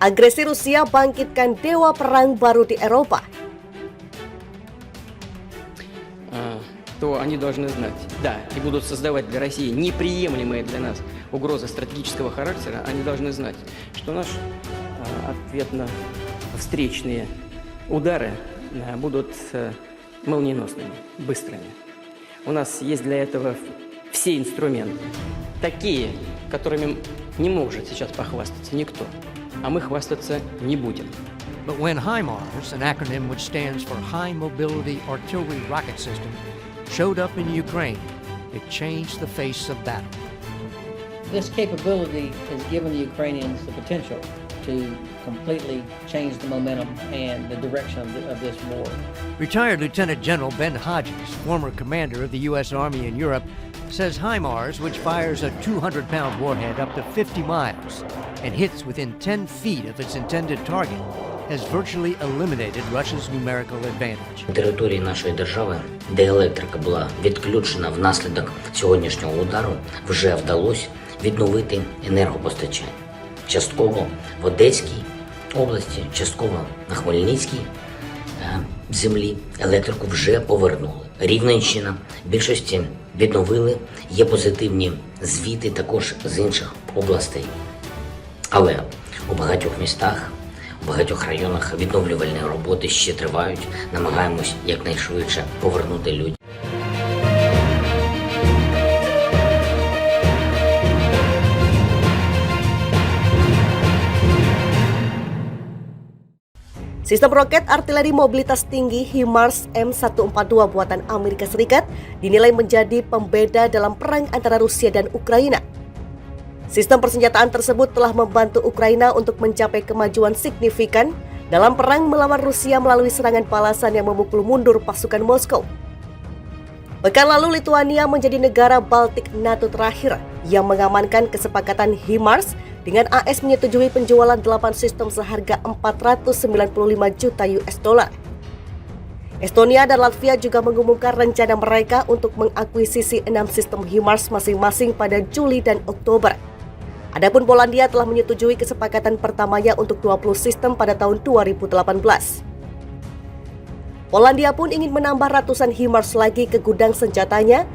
Agresi Rusia bangkitkan dewa perang baru di Eropa. То они должны знать, да, и будут создавать для России неприемлемые для нас угрозы стратегического характера, они должны знать, что наш ответно-встречные удары будут молниеносными, быстрыми. У нас есть для этого все инструменты, такие, которыми не может сейчас похвастаться никто, а мы хвастаться не будем. But when HIMARS, an acronym which stands for High Mobility Artillery Rocket System, showed up in Ukraine, it changed the face of battle. This capability has given the Ukrainians the potential to completely change the momentum and the direction of this war. Retired Lieutenant General Ben Hodges, former commander of the U.S. Army in Europe, says HIMARS, which fires a 200-pound warhead up to 50 miles and hits within 10 feet of its intended target, has virtually eliminated Russia's numerical advantage. На території нашої держави, де електрика була відключена внаслідок сьогоднішнього удару, вже вдалося відновити енергопостачання. Частково в Одеській області, частково на Хмельницькій землі електрику вже повернули. Рівненщина більшості відновили, є позитивні звіти також з інших областей. Але у багатьох містах, у багатьох районах відновлювальні роботи ще тривають. Намагаємось якнайшвидше повернути людям. Sistem roket artileri mobilitas tinggi HIMARS M142 buatan Amerika Serikat dinilai menjadi pembeda dalam perang antara Rusia dan Ukraina. Sistem persenjataan tersebut telah membantu Ukraina untuk mencapai kemajuan signifikan dalam perang melawan Rusia melalui serangan balasan yang memukul mundur pasukan Moskow. Pekan lalu Lituania menjadi negara Baltik NATO terakhir yang mengamankan kesepakatan HIMARS dengan AS menyetujui penjualan 8 sistem seharga 495 juta US dollar. Estonia dan Latvia juga mengumumkan rencana mereka untuk mengakuisisi 6 sistem HIMARS masing-masing pada Juli dan Oktober. Adapun Polandia telah menyetujui kesepakatan pertamanya untuk 20 sistem pada tahun 2018. Polandia pun ingin menambah ratusan HIMARS lagi ke gudang senjatanya,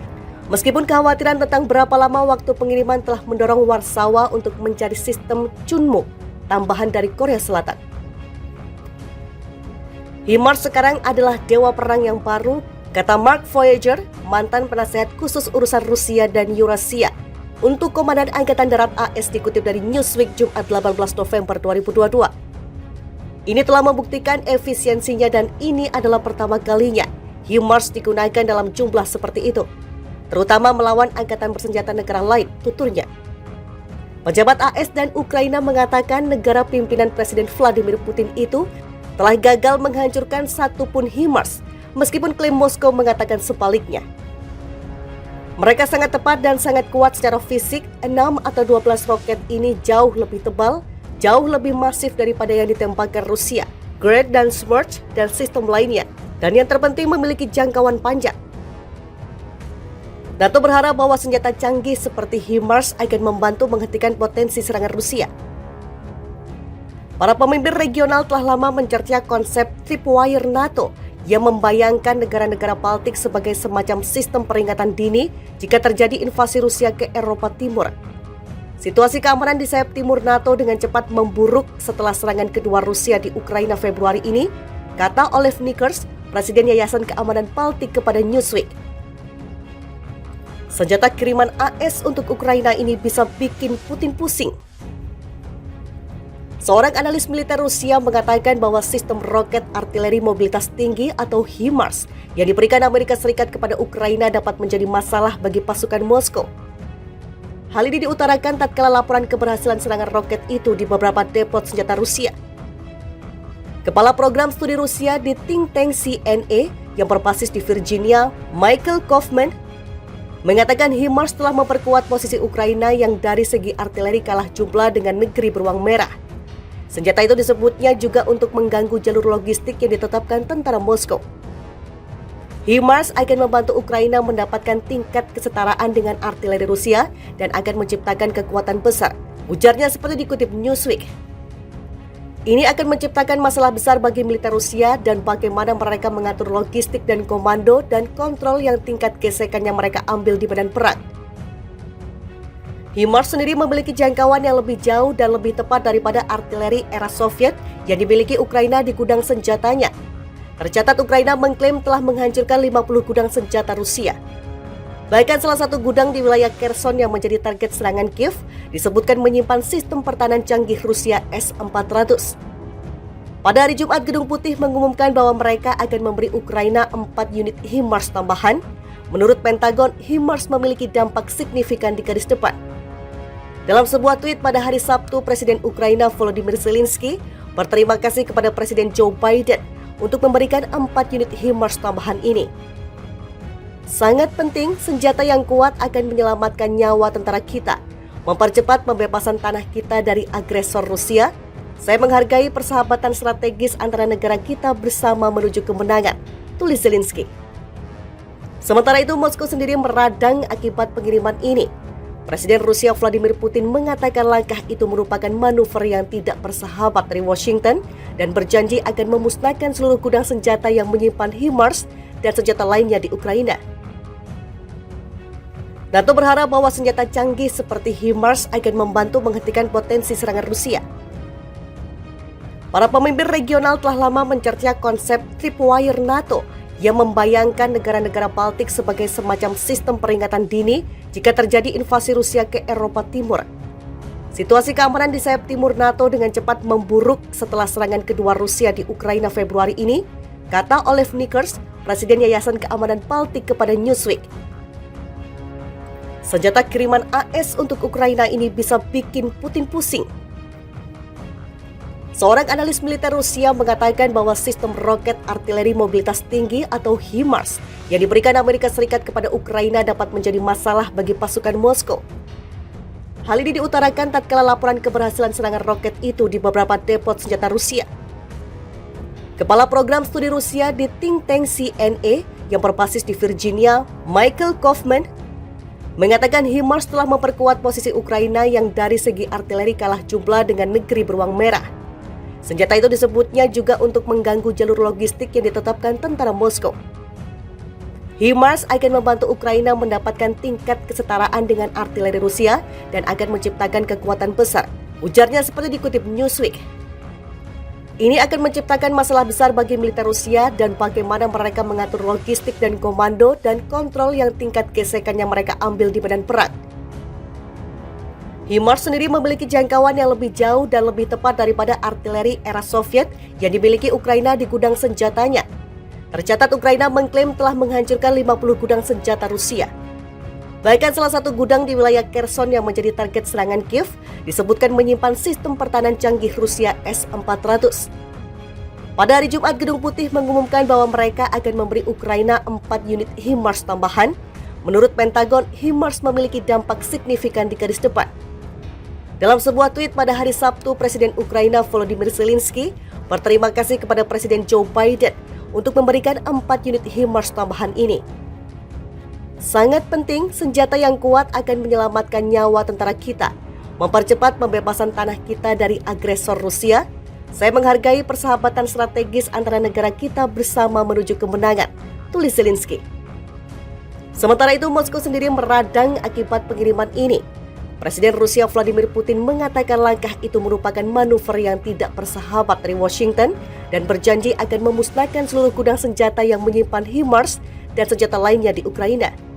meskipun kekhawatiran tentang berapa lama waktu pengiriman telah mendorong Warsawa untuk mencari sistem Chunmoo, tambahan dari Korea Selatan. HIMARS sekarang adalah dewa perang yang baru, kata Mark Voyager, mantan penasehat khusus urusan Rusia dan Eurasia untuk Komandan Angkatan Darat AS, dikutip dari Newsweek Jumat 18 November 2022. Ini telah membuktikan efisiensinya dan ini adalah pertama kalinya HIMARS digunakan dalam jumlah seperti itu, terutama melawan angkatan bersenjata negara lain, tuturnya. Pejabat AS dan Ukraina mengatakan negara pimpinan Presiden Vladimir Putin itu telah gagal menghancurkan satupun HIMARS, meskipun klaim Moskow mengatakan sebaliknya. Mereka sangat tepat dan sangat kuat secara fisik. 6 atau 12 roket ini jauh lebih tebal, jauh lebih masif daripada yang ditembakkan Rusia, Grad dan Smerch, dan sistem lainnya. Dan yang terpenting memiliki jangkauan panjang. NATO berharap bahwa senjata canggih seperti HIMARS akan membantu menghentikan potensi serangan Rusia. Para pemimpin regional telah lama mencerca konsep tripwire NATO yang membayangkan negara-negara Baltik sebagai semacam sistem peringatan dini jika terjadi invasi Rusia ke Eropa Timur. Situasi keamanan di sayap timur NATO dengan cepat memburuk setelah serangan kedua Rusia di Ukraina Februari ini, kata Olaf Nickers, Presiden Yayasan Keamanan Baltik kepada Newsweek. Senjata kiriman AS untuk Ukraina ini bisa bikin Putin pusing. Seorang analis militer Rusia mengatakan bahwa sistem roket artileri mobilitas tinggi atau HIMARS yang diberikan Amerika Serikat kepada Ukraina dapat menjadi masalah bagi pasukan Moskow. Hal ini diutarakan tatkala laporan keberhasilan serangan roket itu di beberapa depot senjata Rusia. Kepala program studi Rusia di think tank CNA yang berbasis di Virginia, Michael Kaufman, mengatakan HIMARS telah memperkuat posisi Ukraina yang dari segi artileri kalah jumlah dengan negeri beruang merah. Senjata itu disebutnya juga untuk mengganggu jalur logistik yang ditetapkan tentara Moskow. HIMARS akan membantu Ukraina mendapatkan tingkat kesetaraan dengan artileri Rusia dan akan menciptakan kekuatan besar, ujarnya seperti dikutip Newsweek. Ini akan menciptakan masalah besar bagi militer Rusia dan bagaimana mereka mengatur logistik dan komando dan kontrol yang tingkat gesekannya mereka ambil di medan perang. HIMARS sendiri memiliki jangkauan yang lebih jauh dan lebih tepat daripada artileri era Soviet yang dimiliki Ukraina di gudang senjatanya. Tercatat Ukraina mengklaim telah menghancurkan 50 gudang senjata Rusia. Bahkan salah satu gudang di wilayah Kherson yang menjadi target serangan Kiev disebutkan menyimpan sistem pertahanan canggih Rusia S-400. Pada hari Jumat, Gedung Putih mengumumkan bahwa mereka akan memberi Ukraina 4 unit HIMARS tambahan. Menurut Pentagon, HIMARS memiliki dampak signifikan di garis depan. Dalam sebuah tweet pada hari Sabtu, Presiden Ukraina Volodymyr Zelensky berterima kasih kepada Presiden Joe Biden untuk memberikan 4 unit HIMARS tambahan ini. Sangat penting, senjata yang kuat akan menyelamatkan nyawa tentara kita, mempercepat pembebasan tanah kita dari agresor Rusia. Saya menghargai persahabatan strategis antara negara kita bersama menuju kemenangan, tulis Zelensky. Sementara itu, Moskow sendiri meradang akibat pengiriman ini. Presiden Rusia Vladimir Putin mengatakan langkah itu merupakan manuver yang tidak bersahabat dari Washington dan berjanji akan memusnahkan seluruh gudang senjata yang menyimpan HIMARS dan senjata lainnya di Ukraina. NATO berharap bahwa senjata canggih seperti HIMARS akan membantu menghentikan potensi serangan Rusia. Para pemimpin regional telah lama mencerca konsep tripwire NATO yang membayangkan negara-negara Baltik sebagai semacam sistem peringatan dini jika terjadi invasi Rusia ke Eropa Timur. Situasi keamanan di sayap timur NATO dengan cepat memburuk setelah serangan kedua Rusia di Ukraina Februari ini, kata Oleh Nickers, Presiden Yayasan Keamanan Baltik kepada Newsweek. Senjata kiriman AS untuk Ukraina ini bisa bikin Putin pusing. Seorang analis militer Rusia mengatakan bahwa sistem roket artileri mobilitas tinggi atau HIMARS yang diberikan Amerika Serikat kepada Ukraina dapat menjadi masalah bagi pasukan Moskow. Hal ini diutarakan tatkala laporan keberhasilan serangan roket itu di beberapa depot senjata Rusia. Kepala Program Studi Rusia di think tank CNA yang berbasis di Virginia, Michael Kaufman, mengatakan HIMARS telah memperkuat posisi Ukraina yang dari segi artileri kalah jumlah dengan negeri beruang merah. Senjata itu disebutnya juga untuk mengganggu jalur logistik yang ditetapkan tentara Moskow. HIMARS akan membantu Ukraina mendapatkan tingkat kesetaraan dengan artileri Rusia dan akan menciptakan kekuatan besar, ujarnya seperti dikutip Newsweek. Ini akan menciptakan masalah besar bagi militer Rusia dan bagaimana mereka mengatur logistik dan komando dan kontrol yang tingkat gesekannya mereka ambil di medan perang. HIMARS sendiri memiliki jangkauan yang lebih jauh dan lebih tepat daripada artileri era Soviet yang dimiliki Ukraina di gudang senjatanya. Tercatat Ukraina mengklaim telah menghancurkan 50 gudang senjata Rusia. Bahkan salah satu gudang di wilayah Kherson yang menjadi target serangan Kiev disebutkan menyimpan sistem pertahanan canggih Rusia S-400. Pada hari Jumat, Gedung Putih mengumumkan bahwa mereka akan memberi Ukraina 4 unit HIMARS tambahan. Menurut Pentagon, HIMARS memiliki dampak signifikan di garis depan. Dalam sebuah tweet pada hari Sabtu, Presiden Ukraina Volodymyr Zelensky berterima kasih kepada Presiden Joe Biden untuk memberikan 4 unit HIMARS tambahan ini. Sangat penting, senjata yang kuat akan menyelamatkan nyawa tentara kita, mempercepat pembebasan tanah kita dari agresor Rusia. Saya menghargai persahabatan strategis antara negara kita bersama menuju kemenangan, tulis Zelensky. Sementara itu, Moskow sendiri meradang akibat pengiriman ini. Presiden Rusia Vladimir Putin mengatakan langkah itu merupakan manuver yang tidak bersahabat dari Washington dan berjanji akan memusnahkan seluruh gudang senjata yang menyimpan HIMARS dan senjata lainnya di Ukraina.